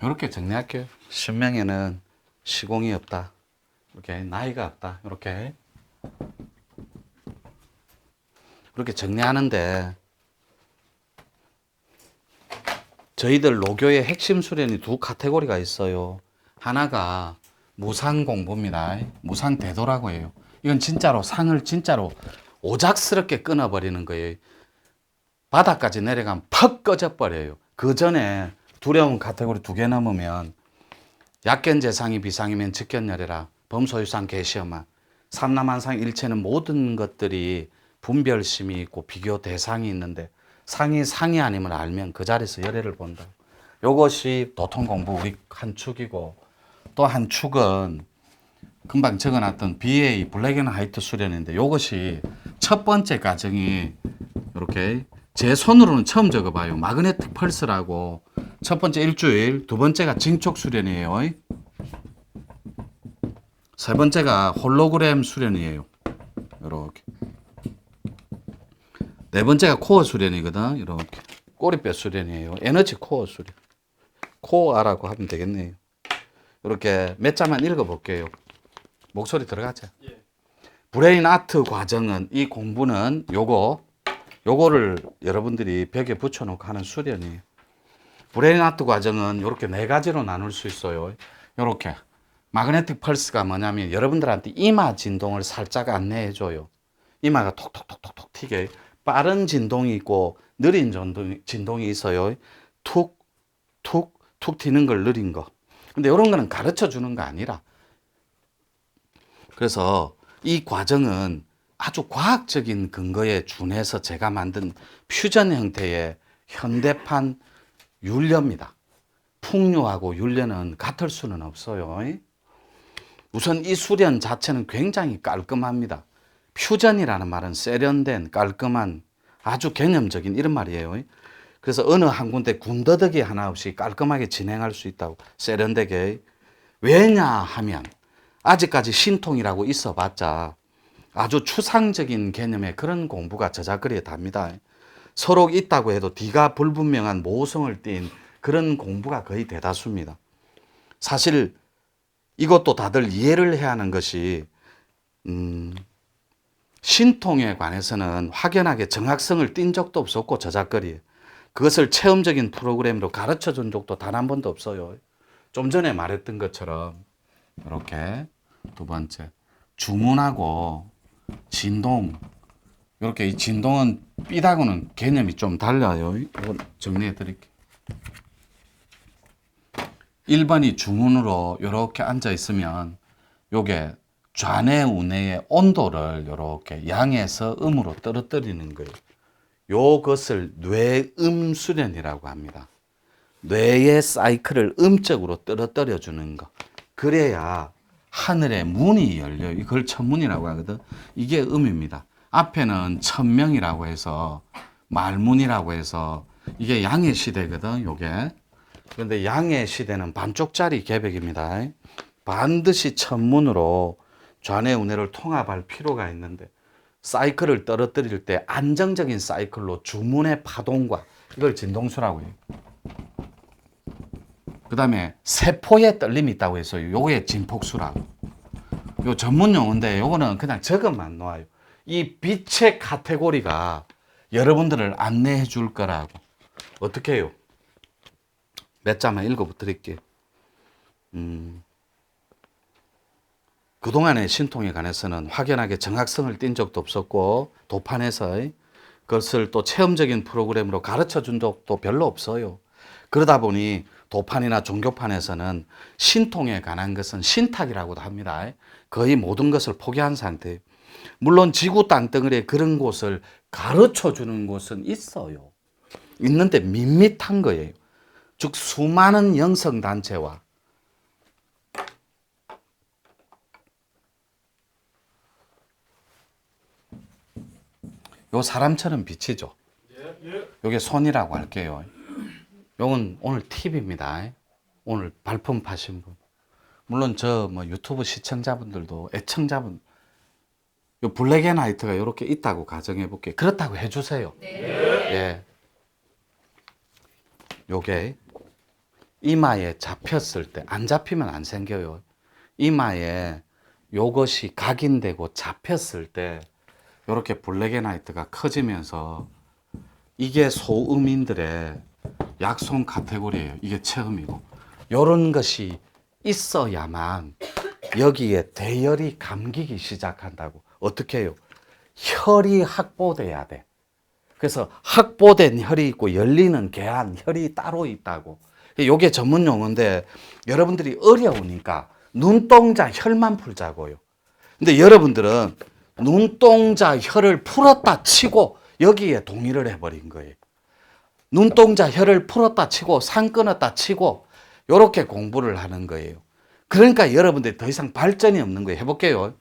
이렇게 정리할게요. 신명에는 시공이 없다. 이렇게 나이가 없다. 이렇게 정리하는데 저희들 로교의 핵심 수련이 두 카테고리가 있어요. 하나가 무상 공부입니다. 무상 대도라고 해요. 이건 진짜로 상을 진짜로 오작스럽게 끊어버리는 거예요. 바닥까지 내려가면 퍽 꺼져버려요. 그 전에 두려운 카테고리 두 개 넘으면 약견재상이 비상이면 직견열애라 범소유상 개시험만 삼남한상 일체는 모든 것들이 분별심이 있고 비교 대상이 있는데 상이 아님을 알면 그 자리에서 열애를 본다. 요것이 도통공부 우리 한 축이고, 또 한 축은 금방 적어놨던 BA 블랙 앤 화이트 수련인데, 요것이 첫 번째 과정이 이렇게 제 손으로는 처음 적어봐요. 마그네틱 펄스라고 첫 번째 일주일, 두 번째가 징촉 수련이에요. 세 번째가 홀로그램 수련이에요. 이렇게. 네 번째가 코어 수련이거든. 이렇게. 꼬리뼈 수련이에요. 에너지 코어 수련. 코어라고 하면 되겠네요. 이렇게 몇 자만 읽어볼게요. 목소리 들어가죠? 예. 브레인 아트 과정은, 이 공부는 요거를 여러분들이 벽에 붙여놓고 하는 수련이에요. 브레인 아트 과정은 이렇게 네 가지로 나눌 수 있어요. 이렇게. 마그네틱 펄스가 뭐냐면 여러분들한테 이마 진동을 살짝 안내해줘요. 이마가 톡톡톡톡톡 튀게. 빠른 진동이 있고 느린 진동이 있어요. 툭, 툭, 툭 튀는 걸 느린 거. 근데 이런 거는 가르쳐 주는 거 아니라. 그래서 이 과정은 아주 과학적인 근거에 준해서 제가 만든 퓨전 형태의 현대판 윤례입니다. 풍류하고 윤례는 같을 수는 없어요. 우선 이 수련 자체는 굉장히 깔끔합니다. 퓨전이라는 말은 세련된, 깔끔한, 아주 개념적인 이런 말이에요. 그래서 어느 한 군데 군더더기 하나 없이 깔끔하게 진행할 수 있다고, 세련되게. 왜냐하면 아직까지 신통이라고 있어봤자 아주 추상적인 개념의 그런 공부가 저작거리에 답니다. 서로 있다고 해도 뒤가 불분명한 모성을 띤 그런 공부가 거의 대다수입니다. 사실 이것도 다들 이해를 해야 하는 것이, 신통에 관해서는 확연하게 정확성을 띈 적도 없었고, 저작거리에. 그것을 체험적인 프로그램으로 가르쳐 준 적도 단 한 번도 없어요. 좀 전에 말했던 것처럼, 이렇게 두 번째, 주문하고 진동. 이렇게 이 진동은 삐하고는 개념이 좀 달라요. 이거 정리해 드릴게요. 1번이 주문으로 이렇게 앉아 있으면 요게 좌뇌 우뇌의 온도를 이렇게 양에서 음으로 떨어뜨리는 거예요. 요것을 뇌음 수련이라고 합니다. 뇌의 사이클을 음적으로 떨어뜨려 주는 거. 그래야 하늘의 문이 열려요. 이걸 천문이라고 하거든. 이게 음입니다. 앞에는 천명이라고 해서, 말문이라고 해서, 이게 양의 시대거든, 요게. 그런데 양의 시대는 반쪽짜리 계백입니다. 반드시 천문으로 좌뇌 우뇌를 통합할 필요가 있는데, 사이클을 떨어뜨릴 때 안정적인 사이클로 주문의 파동과, 이걸 진동수라고 해요. 그 다음에 세포의 떨림이 있다고 해서 요거의 진폭수라고. 요 전문 용어인데 요거는 그냥 적어만 놓아요. 이 빛의 카테고리가 여러분들을 안내해 줄 거라고. 어떻게 해요? 몇 자만 읽어 드릴게요. 그동안의 신통에 관해서는 확연하게 정확성을 띈 적도 없었고, 도판에서 그것을 또 체험적인 프로그램으로 가르쳐 준 적도 별로 없어요. 그러다 보니 도판이나 종교판에서는 신통에 관한 것은 신탁이라고도 합니다. 거의 모든 것을 포기한 상태예요. 물론 지구 땅덩어리에 그런 곳을 가르쳐 주는 곳은 있어요. 있는데 밋밋한 거예요. 즉 수많은 영성단체와 요 사람처럼 비치죠. 요게 손이라고 할게요. 요건 오늘 팁입니다. 오늘 발품 파신 분. 물론 저 뭐 유튜브 시청자분들도, 애청자분, 요 블랙 앤 화이트가 이렇게 있다고 가정해 볼게요. 그렇다고 해 주세요. 네. 예. 요게 이마에 잡혔을 때, 안 잡히면 안 생겨요. 이마에 요것이 각인되고 잡혔을 때 이렇게 블랙앤화이트가 커지면서 이게 소음인들의 약손 카테고리예요. 이게 처음이고, 요런 것이 있어야만 여기에 대열이 감기기 시작한다고. 어떻게 해요? 혈이 확보돼야 돼. 그래서 확보된 혈이 있고 열리는 개한 혈이 따로 있다고. 이게 전문 용어인데 여러분들이 어려우니까 눈동자 혈만 풀자고요. 근데 여러분들은 눈동자 혈을 풀었다 치고 여기에 동의를 해버린 거예요. 눈동자 혈을 풀었다 치고 상 끊었다 치고 이렇게 공부를 하는 거예요. 그러니까 여러분들이 더 이상 발전이 없는 거예요. 해볼게요.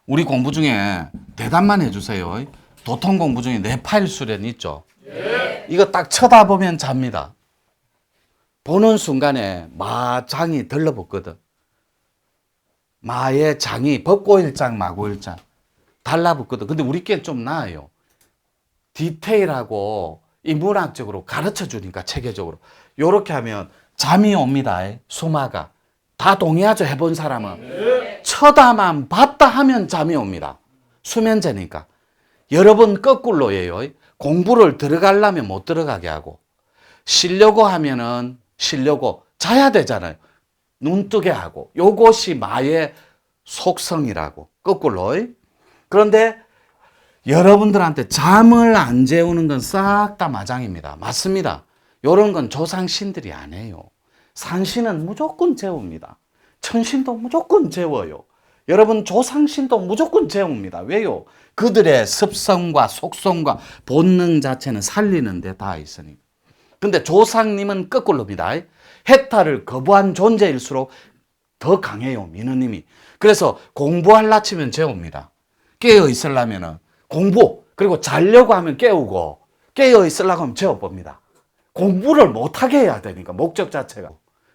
우리 공부 중에 대답만 해주세요. 도통 공부 중에 뇌파일 수련 있죠? 네. 이거 딱 쳐다보면 잡니다. 보는 순간에 마장이 들러붙거든. 마의 장이 법고일장, 마고일장 달라붙거든. 근데 우리끼리 좀 나아요. 디테일하고 인문학적으로 가르쳐 주니까 체계적으로. 요렇게 하면 잠이 옵니다. 수마가. 다 동의하죠? 해본 사람은. 네. 쳐다만 봤다 하면 잠이 옵니다. 수면제니까. 여러 번 거꾸로예요. 공부를 들어가려면 못 들어가게 하고, 쉬려고 하면은 쉬려고 자야 되잖아요. 눈 뜨게 하고. 요것이 마의 속성이라고. 거꾸로. 그런데 여러분들한테 잠을 안 재우는 건 싹 다 마장입니다. 맞습니다. 요런 건 조상신들이 안 해요. 산신은 무조건 재웁니다. 천신도 무조건 재워요. 여러분 조상신도 무조건 재웁니다. 왜요? 그들의 습성과 속성과 본능 자체는 살리는 데 다 있으니까. 근데 조상님은 거꾸로입니다. 해탈을 거부한 존재일수록 더 강해요. 민우님이. 그래서 공부하려 치면 재웁니다. 깨어 있으려면 공부, 그리고 자려고 하면 깨우고, 깨어 있으려고 하면 재워봅니다. 공부를 못하게 해야 되니까, 목적 자체가.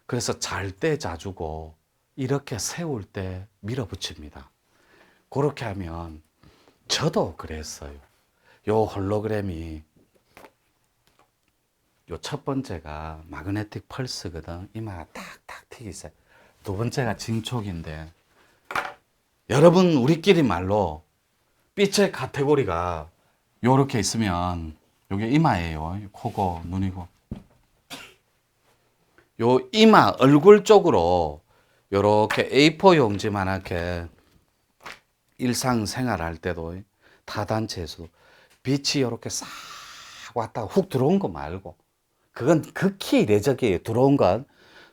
그래서 잘 때 자주고 이렇게 세울 때 밀어붙입니다. 그렇게 하면 저도 그랬어요. 요 홀로그램이 요 첫 번째가 마그네틱 펄스거든. 이마가 탁탁 튀기세요. 두 번째가 징촉인데, 여러분 우리끼리 말로 빛의 카테고리가 요렇게 있으면 요게 이마예요. 코고 눈이고. 요 이마 얼굴 쪽으로 요렇게 A4 용지만하게 일상생활 할 때도 타단체에서도 빛이 요렇게 싹 왔다가 훅 들어온 거 말고, 그건 극히 이례적이에요. 들어온 건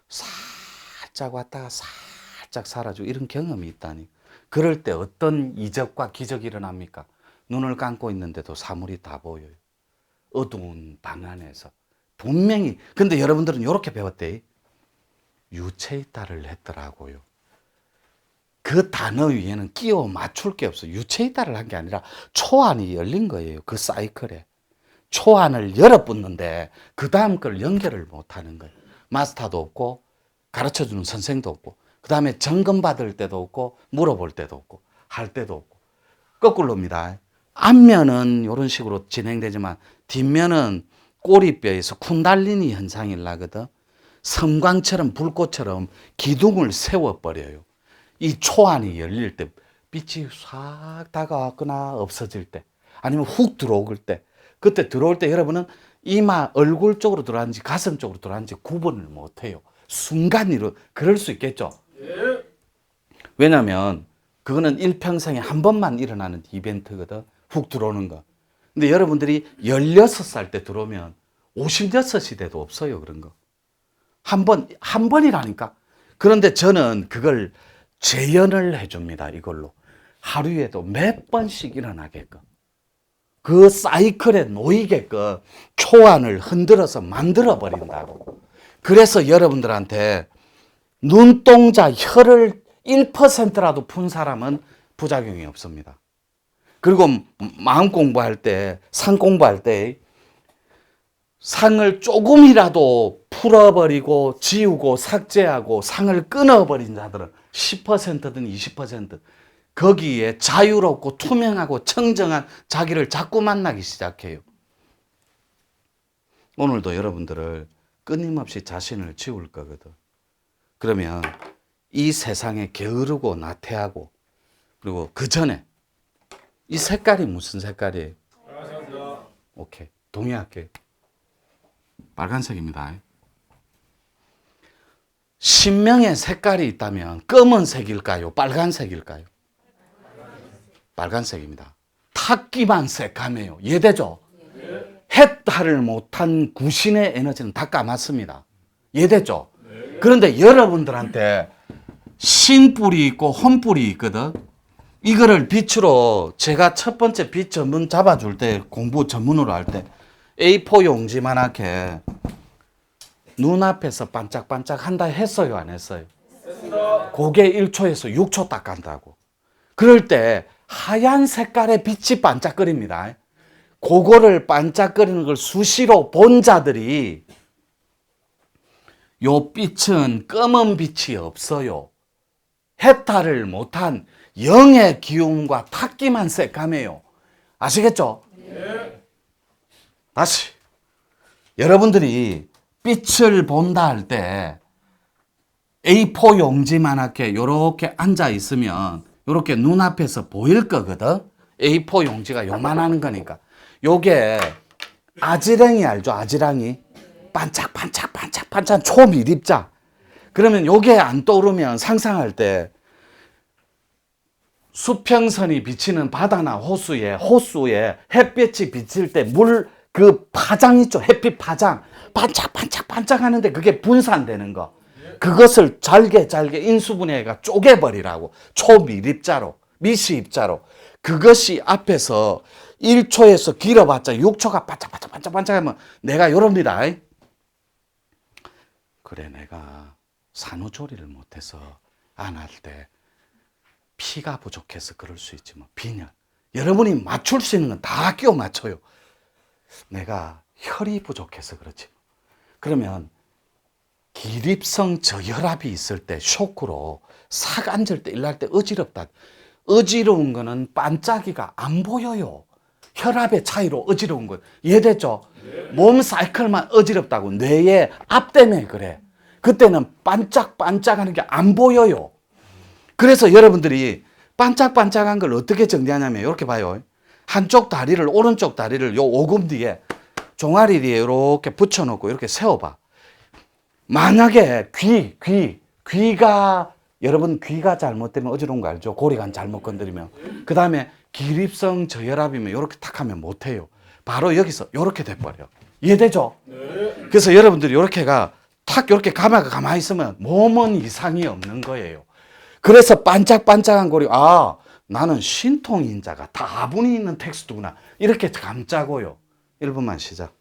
살짝 왔다가 살짝 사라지고 이런 경험이 있다니. 그럴 때 어떤 이적과 기적이 일어납니까? 눈을 감고 있는데도 사물이 다 보여요. 어두운 방 안에서. 분명히. 근데 여러분들은 이렇게 배웠대. 유체이탈을 했더라고요. 그 단어 위에는 끼워 맞출 게 없어요. 유체이탈을 한 게 아니라 초안이 열린 거예요. 그 사이클에. 초안을 열어붙는데 그 다음 걸 연결을 못하는 거예요. 마스터도 없고 가르쳐주는 선생도 없고, 그 다음에 점검 받을 때도 없고 물어볼 때도 없고 할 때도 없고. 거꾸로입니다. 앞면은 이런 식으로 진행되지만 뒷면은 꼬리뼈에서 쿤달리니 현상이 나거든. 섬광처럼 불꽃처럼 기둥을 세워버려요. 이 초안이 열릴 때, 빛이 싹 다가왔거나 없어질 때, 아니면 훅 들어올 때, 그때 들어올 때 여러분은 이마 얼굴 쪽으로 들어왔는지 가슴 쪽으로 들어왔는지 구분을 못해요. 순간으로. 그럴 수 있겠죠. 왜냐하면 그거는 일평생에 한 번만 일어나는 이벤트거든. 훅 들어오는 거. 근데 여러분들이 16살 때 들어오면 56시대도 없어요. 그런 거. 한 번이라니까. 그런데 저는 그걸 재현을 해줍니다. 이걸로. 하루에도 몇 번씩 일어나게끔. 그 사이클에 놓이게끔 초안을 흔들어서 만들어버린다고. 그래서 여러분들한테 눈동자 혈을 1%라도 푼 사람은 부작용이 없습니다. 그리고 마음 공부할 때, 상 공부할 때 상을 조금이라도 풀어버리고 지우고 삭제하고 상을 끊어버린 자들은 10%든 20% 거기에 자유롭고 투명하고 청정한 자기를 자꾸 만나기 시작해요. 오늘도 여러분들을 끊임없이 자신을 지울 거거든. 그러면 이 세상에 게으르고 나태하고 그리고 그 전에 이 색깔이 무슨 색깔이에요? 빨간색입니다. 오케이. 동의할게요. 빨간색입니다. 신명의 색깔이 있다면 검은색일까요? 빨간색일까요? 빨간색입니다. 탁기만 새까매요. 이해되죠? 해탈을 못한 구신의 에너지는 다 까맣습니다. 이해되죠? 그런데 여러분들한테 신뿔이 있고 혼뿔이 있거든. 이거를 빛으로 제가 첫 번째 빛 전문 잡아줄 때 공부 전문으로 할 때 A4 용지만하게 눈앞에서 반짝반짝 한다 했어요, 안 했어요? 했습니다. 그게 1초에서 6초 딱 간다고. 그럴 때 하얀 색깔의 빛이 반짝거립니다. 그거를 반짝거리는 걸 수시로 본 자들이 요 빛은 검은 빛이 없어요. 해탈을 못한 영의 기운과 탁기만 새까매요. 아시겠죠? 네. 다시 여러분들이 빛을 본다 할 때 A4 용지만하게 요렇게 앉아 있으면 요렇게 눈앞에서 보일 거거든. A4 용지가 요만한 거니까. 요게 아지랑이 알죠? 아지랑이 반짝반짝반짝반짝 초미립자. 그러면 요게 안 떠오르면 상상할 때 수평선이 비치는 바다나 호수에 햇빛이 비칠 때 물 그 파장 있죠? 햇빛 파장 반짝반짝반짝 하는데 그게 분산되는 거. 그것을 잘게 인수분해가 쪼개버리라고. 초미립자로 미시입자로. 그것이 앞에서 1초에서 길어봤자 6초가 반짝반짝하면 내가 요럽니다. 그래, 내가 산후조리를 못해서 안 할 때 피가 부족해서 그럴 수 있지 뭐. 빈혈. 여러분이 맞출 수 있는 건 다 끼워 맞춰요. 내가 혈이 부족해서 그렇지. 그러면 기립성 저혈압이 있을 때 쇼크로 삭 앉을 때 일날 때 어지럽다. 어지러운 거는 반짝이가 안 보여요. 혈압의 차이로 어지러운 거. 이해됐죠? 네. 몸 사이클만 어지럽다고. 뇌의 압 때문에 그래. 그때는 반짝반짝하는 게 안 보여요. 그래서 여러분들이 반짝반짝한 걸 어떻게 정리하냐면 이렇게 봐요. 한쪽 다리를 오른쪽 다리를 요 오금 뒤에 종아리 뒤에 이렇게 붙여놓고 이렇게 세워봐. 만약에 귀가 여러분 귀가 잘못되면 어지러운 거 알죠? 고리관 잘못 건드리면. 그 다음에 기립성 저혈압이면 이렇게 탁 하면 못해요. 바로 여기서 이렇게 돼버려. 이해되죠? 네. 그래서 여러분들이 이렇게가 탁 이렇게 가만히 있으면 몸은 이상이 없는 거예요. 그래서 반짝반짝한 고리, 아, 나는 신통인자가 다분히 있는 텍스트구나. 이렇게 감자고요. 1분만 시작.